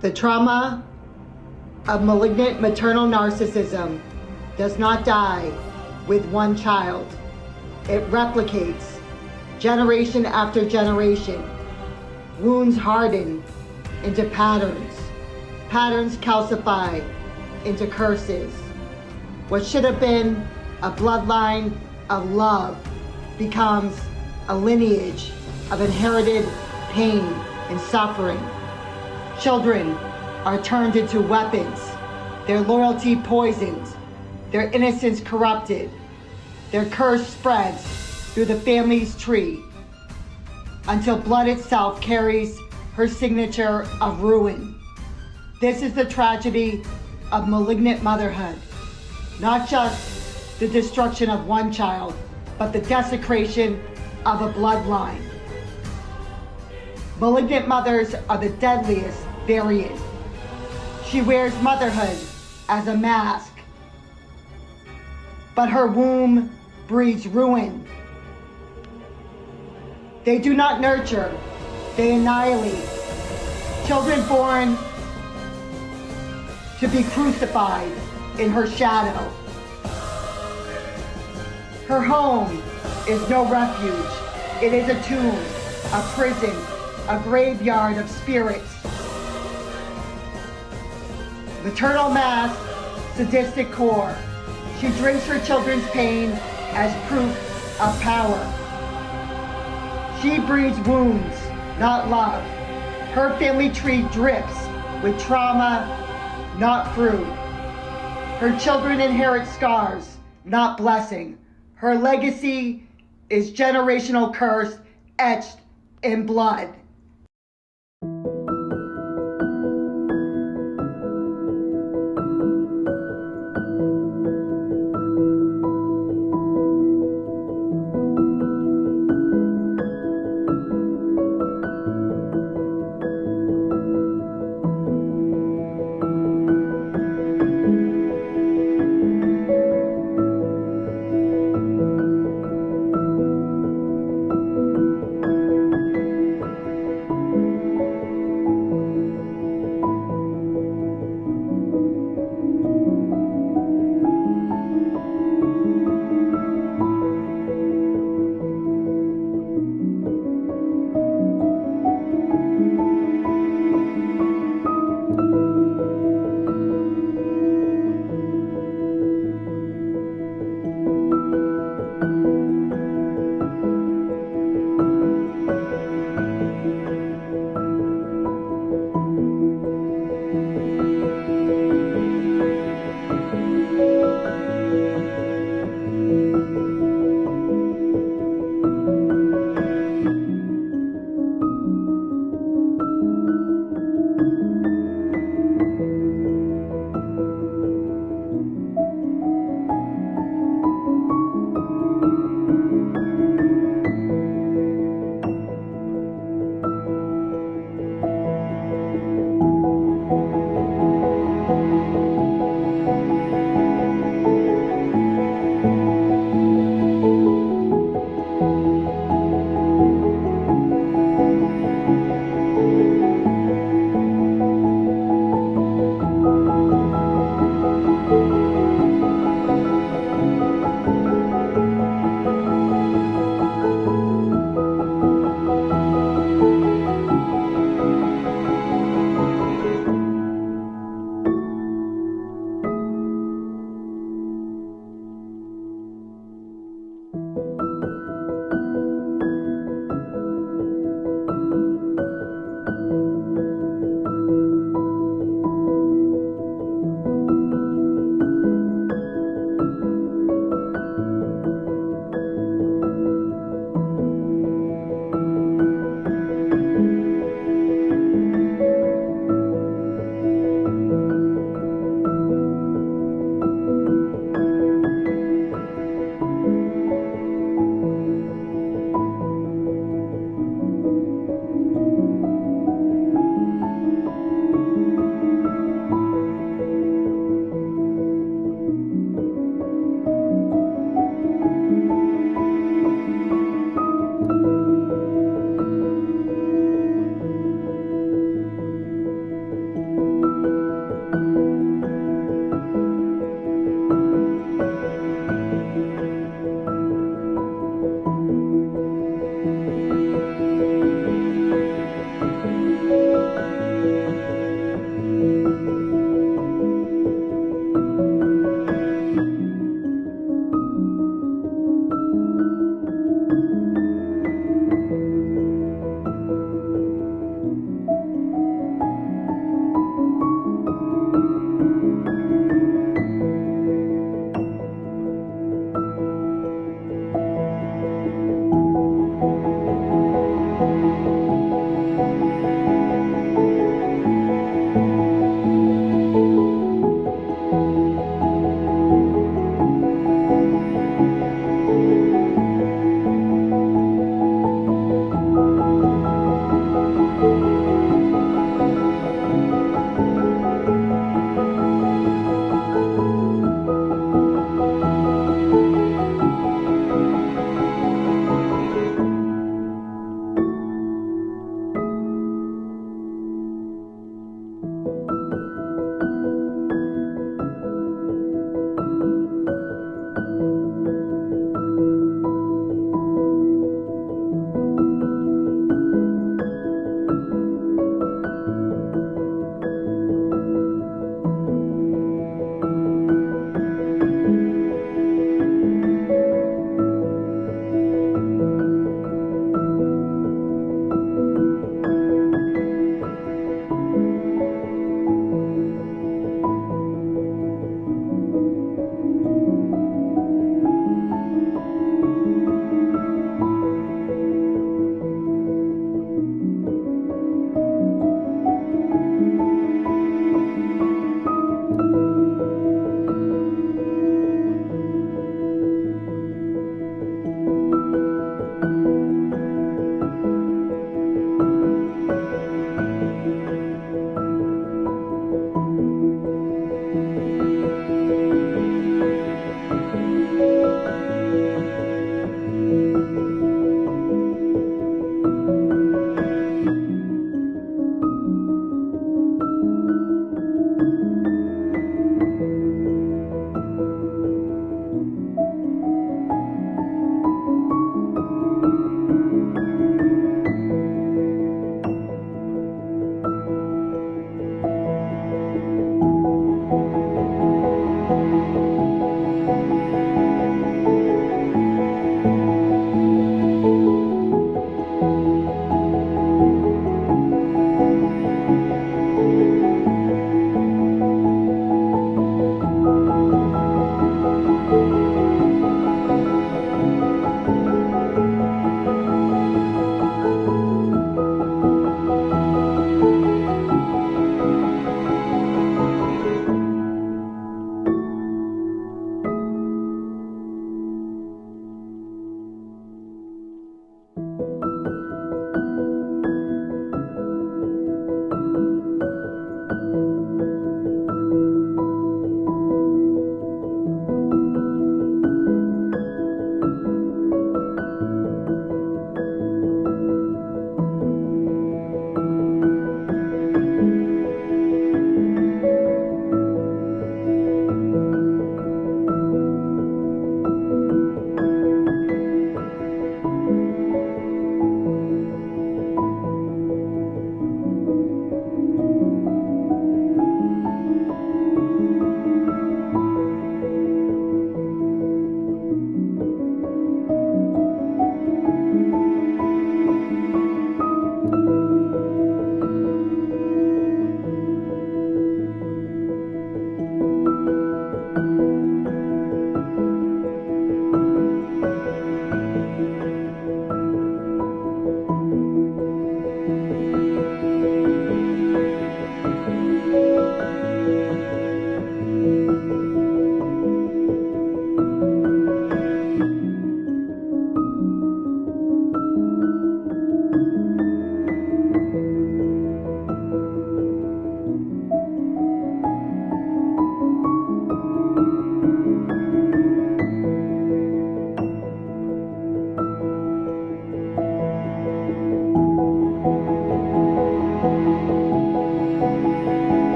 The trauma of malignant maternal narcissism does not die with one child. It replicates generation after generation. Wounds harden into patterns. Patterns calcify into curses. What should have been a bloodline of love becomes a lineage of inherited pain and suffering. Children are turned into weapons, their loyalty poisoned, their innocence corrupted, their curse spreads through the family's tree until blood itself carries her signature of ruin. This is the tragedy of malignant motherhood, not just the destruction of one child, but the desecration of a bloodline. Malignant mothers are the deadliest variant. She wears motherhood as a mask, but her womb breeds ruin. They do not nurture, they annihilate. Children born to be crucified in her shadow. Her home is no refuge. It is a tomb, a prison, a graveyard of spirits. Maternal mask, sadistic core. She drinks her children's pain as proof of power. She breeds wounds, not love. Her family tree drips with trauma, not fruit. Her children inherit scars, not blessing. Her legacy is generational curse etched in blood.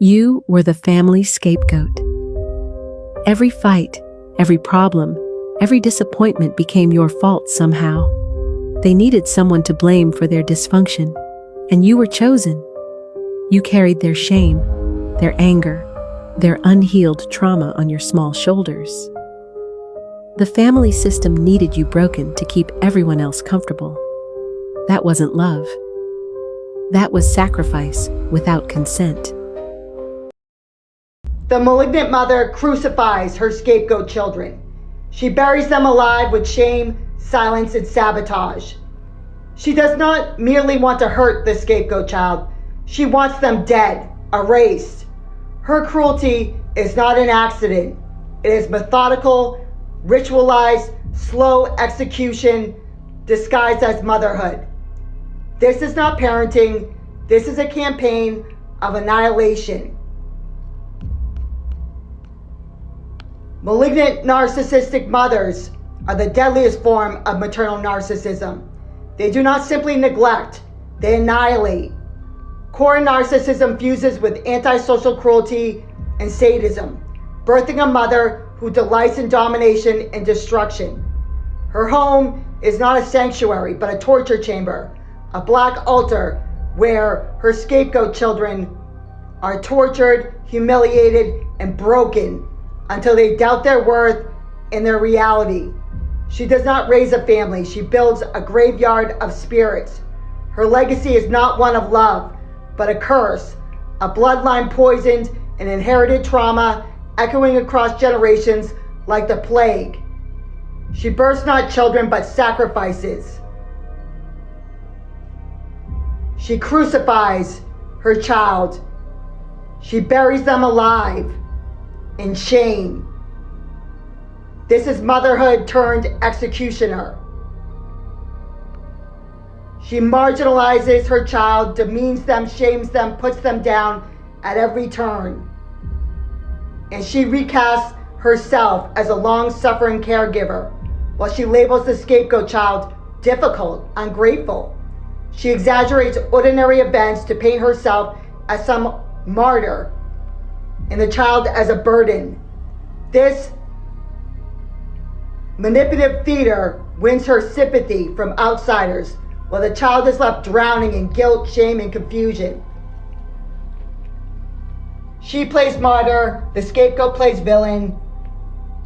You were the family scapegoat. Every fight, every problem, every disappointment became your fault somehow. They needed someone to blame for their dysfunction, and you were chosen. You carried their shame, their anger, their unhealed trauma on your small shoulders. The family system needed you broken to keep everyone else comfortable. That wasn't love. That was sacrifice without consent. The malignant mother crucifies her scapegoat children. She buries them alive with shame, silence, and sabotage. She does not merely want to hurt the scapegoat child. She wants them dead, erased. Her cruelty is not an accident. It is methodical, ritualized, slow execution disguised as motherhood. This is not parenting. This is a campaign of annihilation. Malignant narcissistic mothers are the deadliest form of maternal narcissism. They do not simply neglect, they annihilate. Core narcissism fuses with antisocial cruelty and sadism, birthing a mother who delights in domination and destruction. Her home is not a sanctuary, but a torture chamber, a black altar where her scapegoat children are tortured, humiliated, and broken until they doubt their worth and their reality. She does not raise a family, she builds a graveyard of spirits. Her legacy is not one of love, but a curse, a bloodline poisoned and inherited trauma echoing across generations like the plague. She births not children, but sacrifices. She crucifies her child. She buries them alive in shame. This is motherhood turned executioner. She marginalizes her child, demeans them, shames them, puts them down at every turn. And she recasts herself as a long-suffering caregiver, while she labels the scapegoat child difficult, ungrateful. She exaggerates ordinary events to paint herself as some martyr and the child as a burden. This manipulative theater wins her sympathy from outsiders, while the child is left drowning in guilt, shame, and confusion. She plays martyr, the scapegoat plays villain.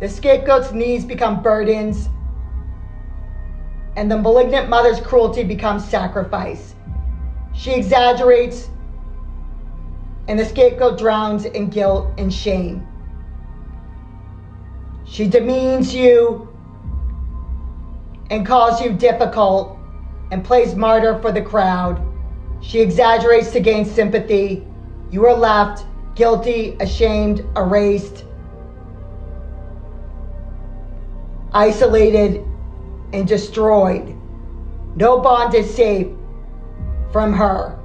The scapegoat's needs become burdens, and the malignant mother's cruelty becomes sacrifice. She exaggerates, and the scapegoat drowns in guilt and shame. She demeans you and calls you difficult and plays martyr for the crowd. She exaggerates to gain sympathy. You are left guilty, ashamed, erased, isolated, and destroyed. No bond is safe from her.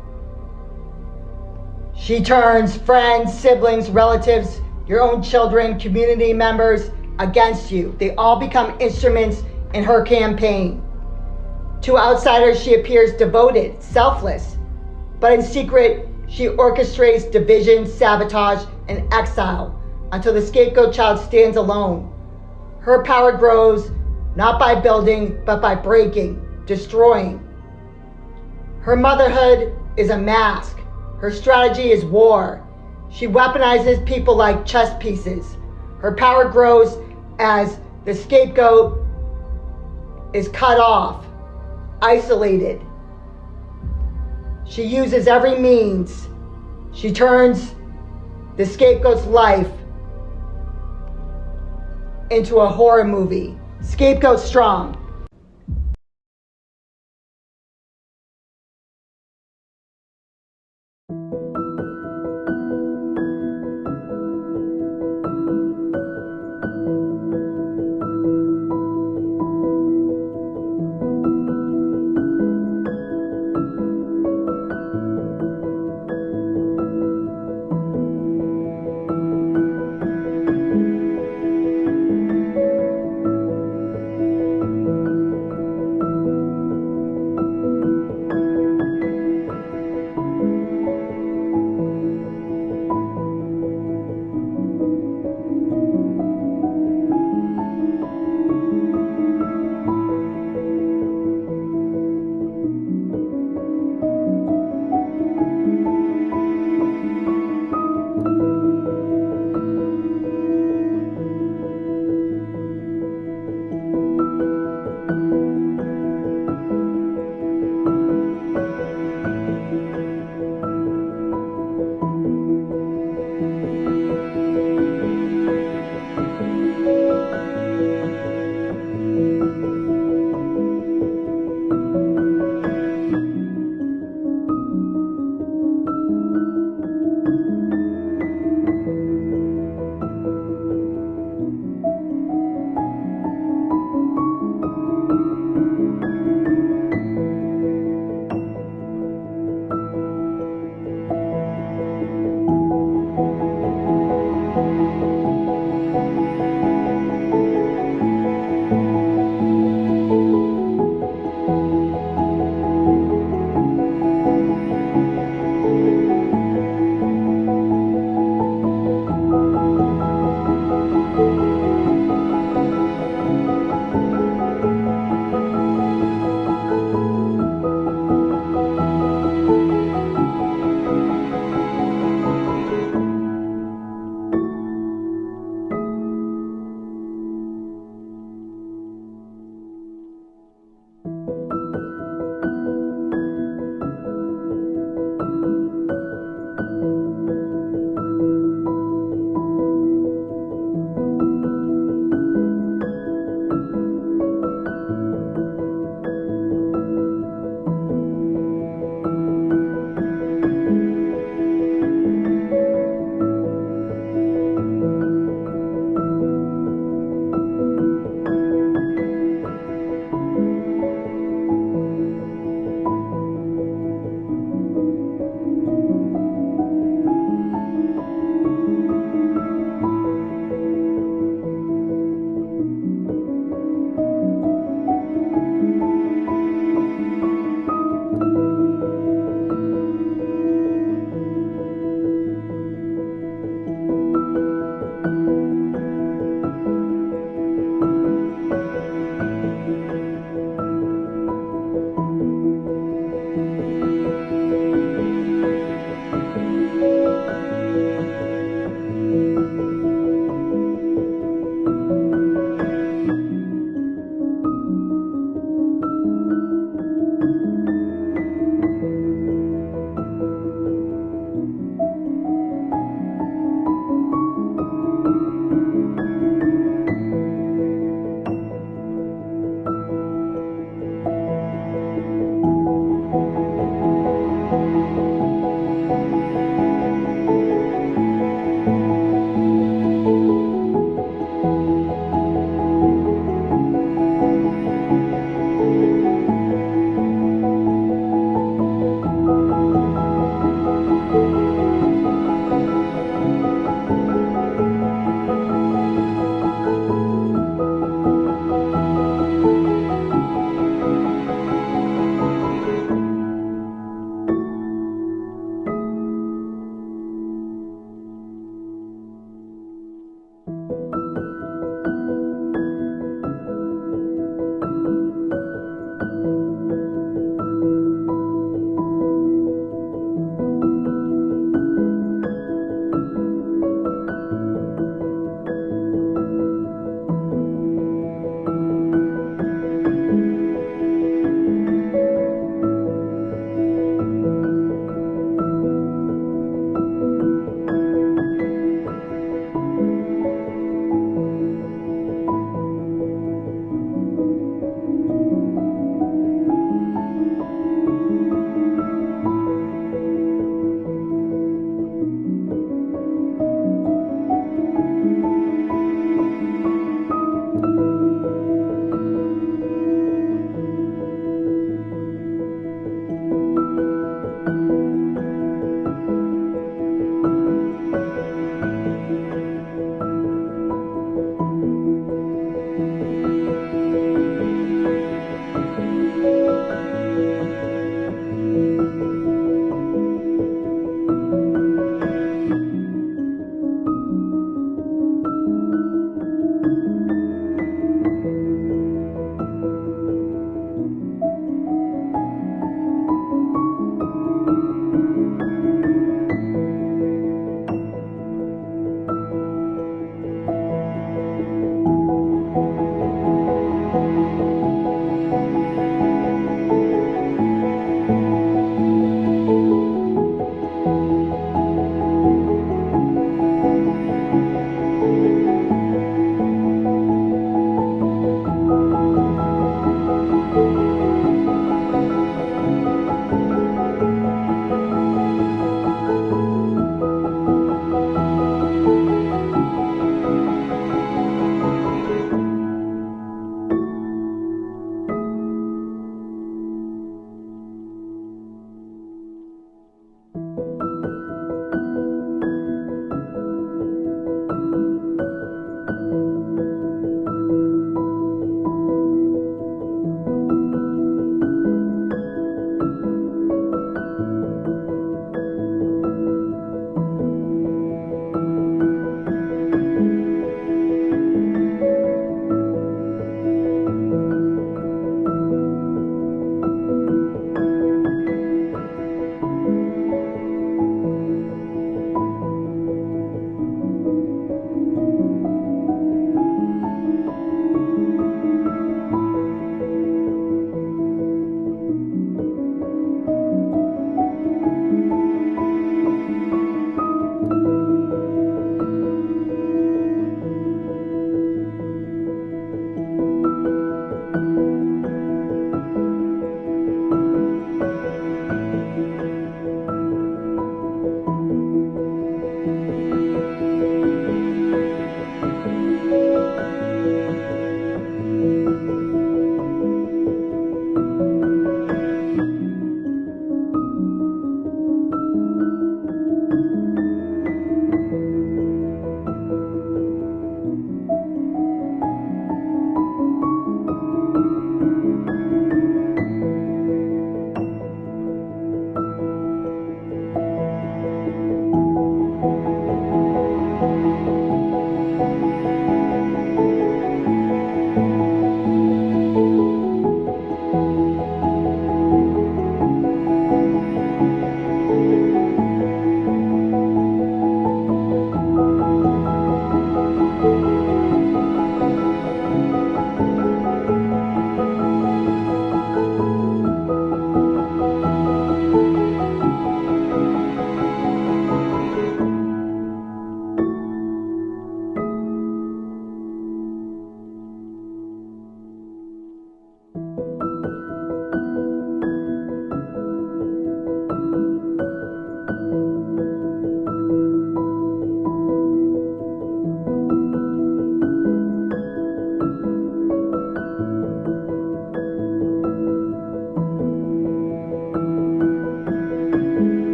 She turns friends, siblings, relatives, your own children, community members against you. They all become instruments in her campaign. To outsiders, she appears devoted, selfless, but in secret, she orchestrates division, sabotage, and exile until the scapegoat child stands alone. Her power grows not by building, but by breaking, destroying. Her motherhood is a mask. Her strategy is war. She weaponizes people like chess pieces. Her power grows as the scapegoat is cut off, isolated. She uses every means. She turns the scapegoat's life into a horror movie. Scapegoat strong.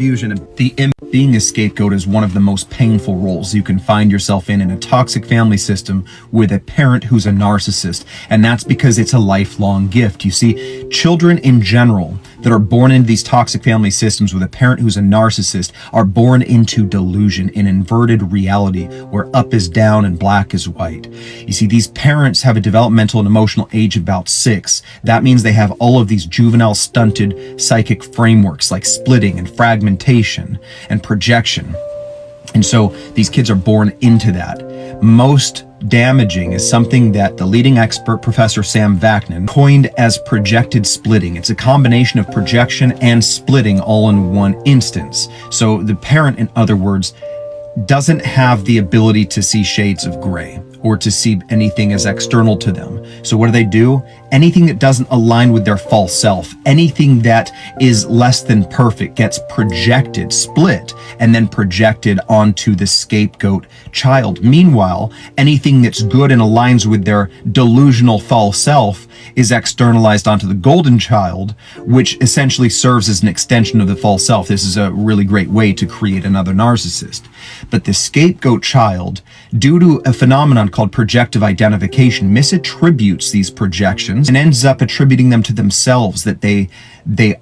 confusion. Being a scapegoat is one of the most painful roles you can find yourself in a toxic family system with a parent who's a narcissist. And that's because it's a lifelong gift. You see, children in general that are born into these toxic family systems with a parent who's a narcissist are born into delusion, an inverted reality where up is down and black is white. You see, these parents have a developmental and emotional age of about 6. That means they have all of these juvenile stunted psychic frameworks like splitting and fragmentation and projection. And so these kids are born into that. Most damaging is something that the leading expert, Professor Sam Vaknin, coined as projected splitting. It's a combination of projection and splitting all in one instance. So the parent, in other words, doesn't have the ability to see shades of gray or to see anything as external to them. So what do? Anything that doesn't align with their false self, anything that is less than perfect gets projected, split, and then projected onto the scapegoat child. Meanwhile, anything that's good and aligns with their delusional false self is externalized onto the golden child, which essentially serves as an extension of the false self. This is a really great way to create another narcissist. But the scapegoat child, due to a phenomenon called projective identification, misattributes these projections and ends up attributing them to themselves, that they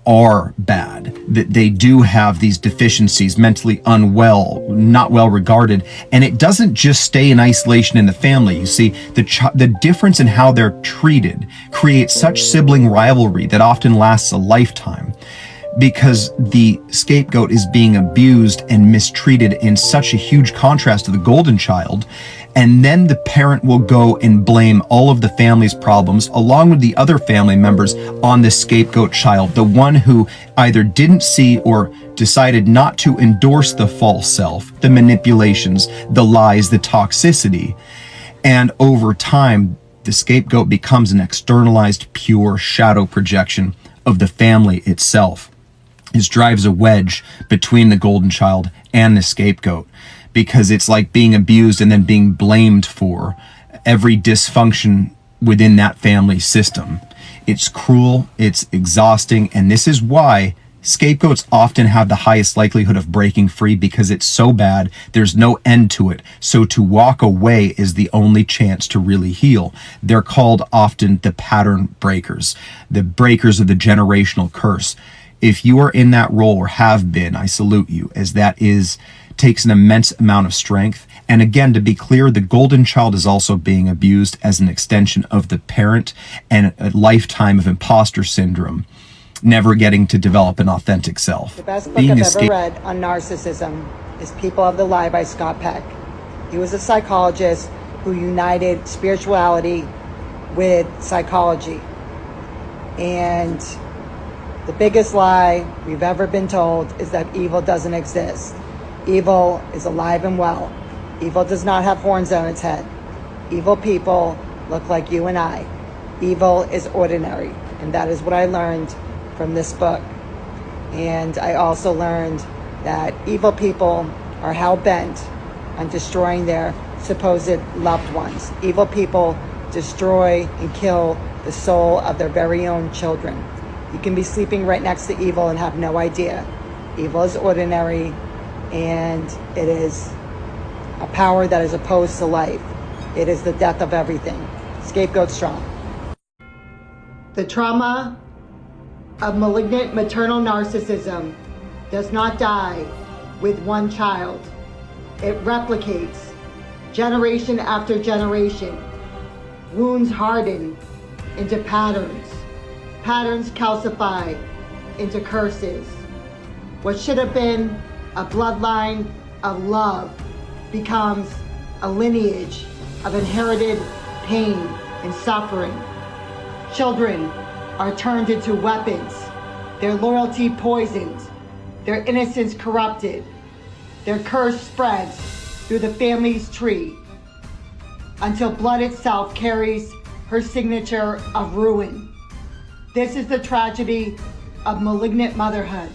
are bad, that they do have these deficiencies, mentally unwell, not well regarded. And it doesn't just stay in isolation in the family. You see, the difference in how they're treated creates such sibling rivalry that often lasts a lifetime, because the scapegoat is being abused and mistreated in such a huge contrast to the golden child. And then the parent will go and blame all of the family's problems, along with the other family members, on the scapegoat child, the one who either didn't see or decided not to endorse the false self, the manipulations, the lies, the toxicity. And over time, the scapegoat becomes an externalized, pure shadow projection of the family itself. This drives a wedge between the golden child and the scapegoat, because it's like being abused and then being blamed for every dysfunction within that family system. It's cruel, it's exhausting, and this is why scapegoats often have the highest likelihood of breaking free, because it's so bad, there's no end to it. So to walk away is the only chance to really heal. They're called often the pattern breakers, the breakers of the generational curse. If you are in that role or have been, I salute you, as that takes an immense amount of strength. And again, to be clear, the golden child is also being abused as an extension of the parent, and a lifetime of imposter syndrome, never getting to develop an authentic self. The best book I've ever read on narcissism is People of the Lie by Scott Peck. He was a psychologist who united spirituality with psychology. And the biggest lie we've ever been told is that evil doesn't exist. Evil is alive and well. Evil does not have horns on its head. Evil people look like you and I. Evil is ordinary. And that is what I learned from this book. And I also learned that evil people are hell-bent on destroying their supposed loved ones. Evil people destroy and kill the soul of their very own children. You can be sleeping right next to evil and have no idea. Evil is ordinary, and it is a power that is opposed to life. It is the death of everything. Scapegoat strong. The trauma of malignant maternal narcissism does not die with one child. It replicates generation after generation. Wounds harden into patterns. Patterns calcify into curses. What should have been a bloodline of love becomes a lineage of inherited pain and suffering. Children are turned into weapons, their loyalty poisoned, their innocence corrupted. Their curse spreads through the family's tree until blood itself carries her signature of ruin. This is the tragedy of malignant motherhood.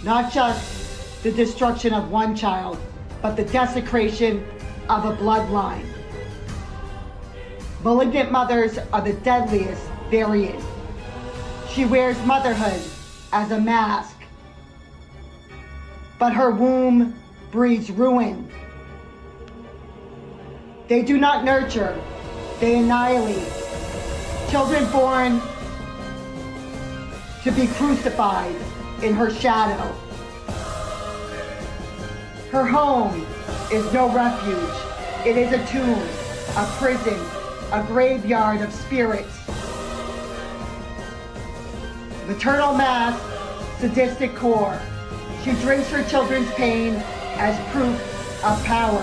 Not just the destruction of one child, but the desecration of a bloodline. Malignant mothers are the deadliest variant. She wears motherhood as a mask. but her womb breeds ruin. They do not nurture, they annihilate. Children born to be crucified in her shadow. Her home is no refuge. It is a tomb, a prison, a graveyard of spirits. Maternal mask, sadistic core. She drinks her children's pain as proof of power.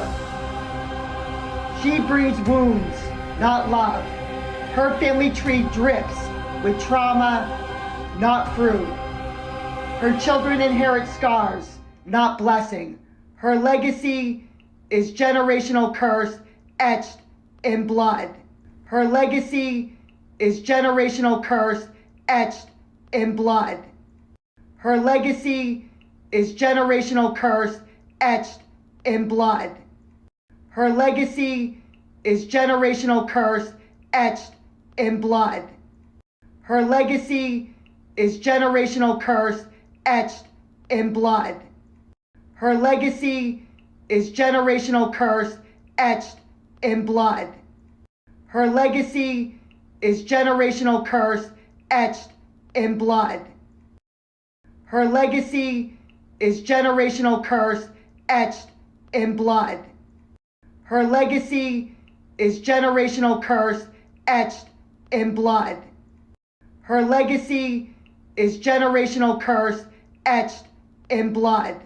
She breeds wounds, not love. Her family tree drips with trauma, not fruit. Her children inherit scars, not blessing. Her legacy is generational curse etched in blood. Her legacy is generational curse etched in blood. Her legacy is generational curse etched in blood. Her legacy is generational curse etched in blood. Her legacy is generational curse etched in blood. Her legacy is generational curse etched in blood. Her legacy is generational curse etched in blood. Her legacy is generational curse etched in blood. Her legacy is generational curse etched in blood. Her legacy is generational curse etched in blood.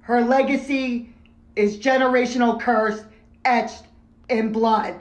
Her legacy is generational curse etched in blood.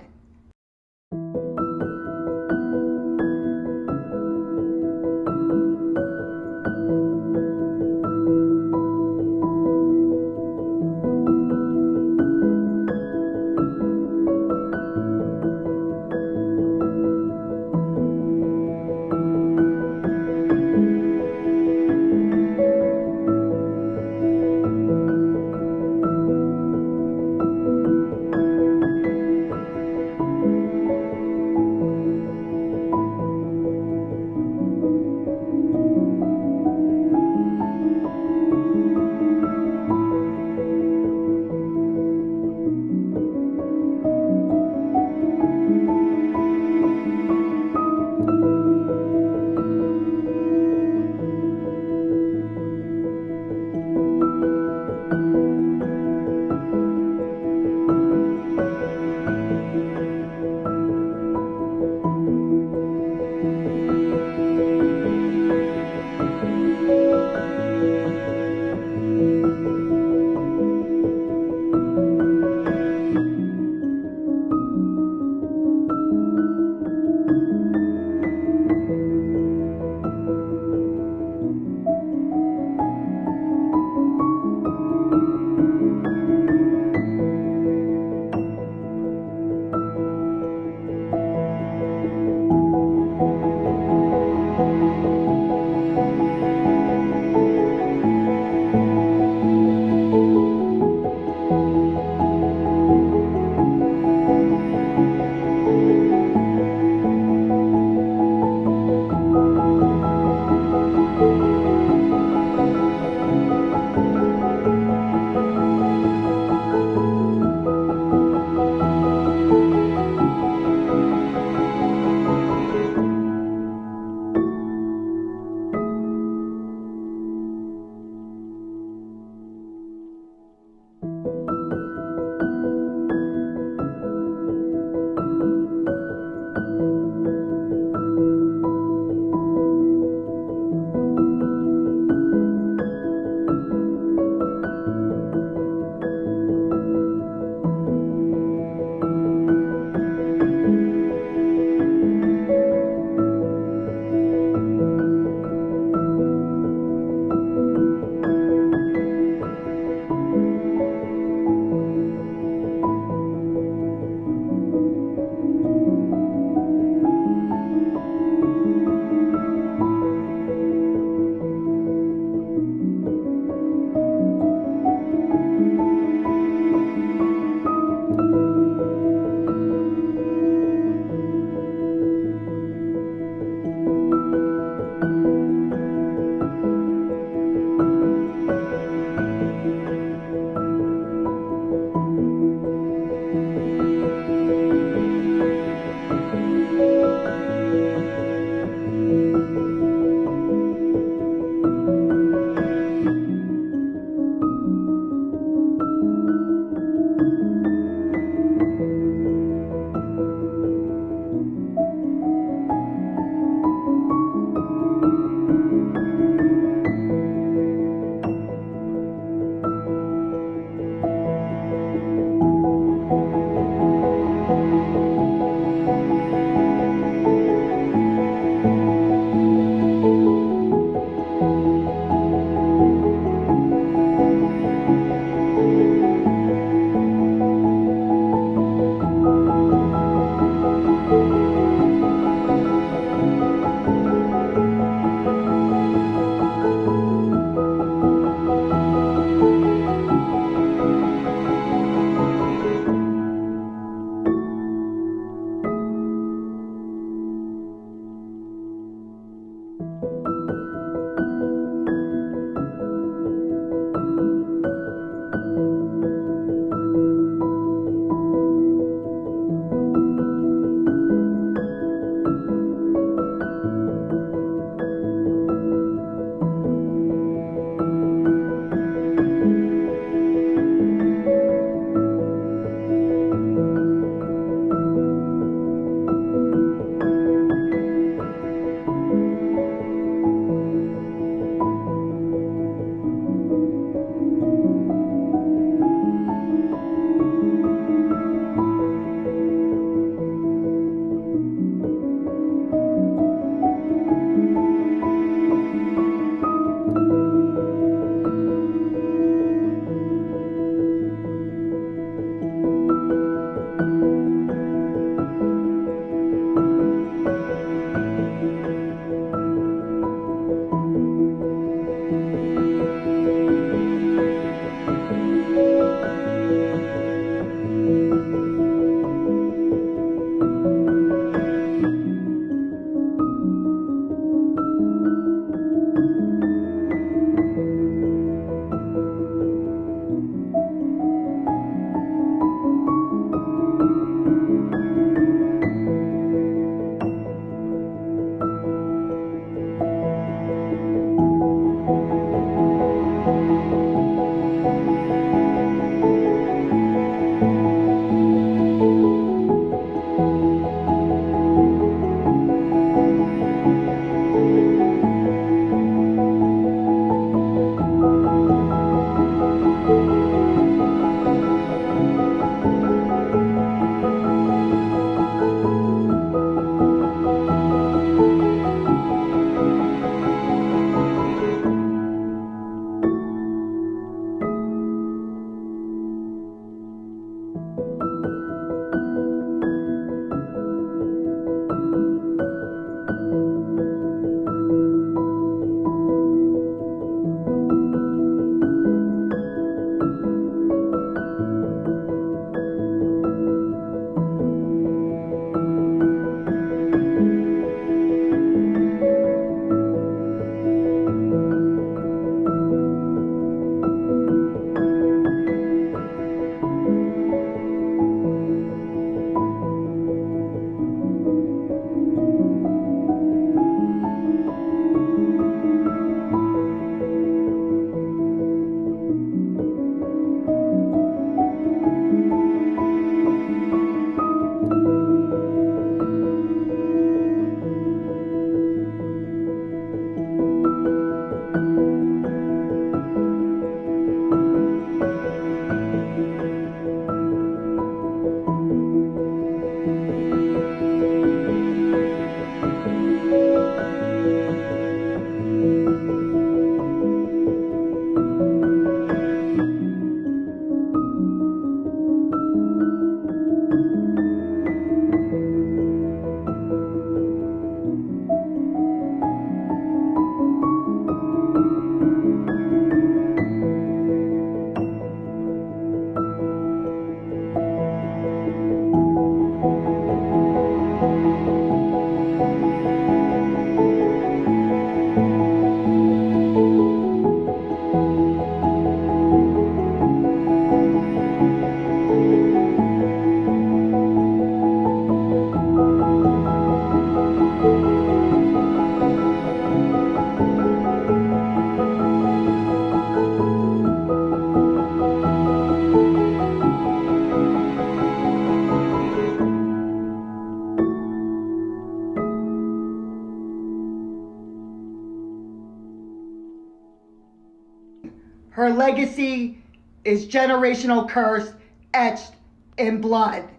legacy is generational curse etched in blood.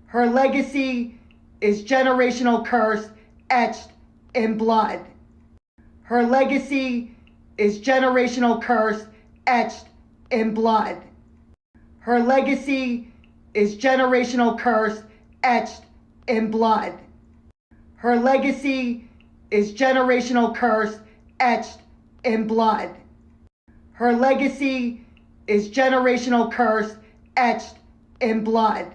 Her legacy is generational curse etched in blood. Her legacy is generational curse etched in blood. Her legacy is generational curse etched in blood. Her legacy is generational curse etched in blood. Her legacy is generational curse etched in blood.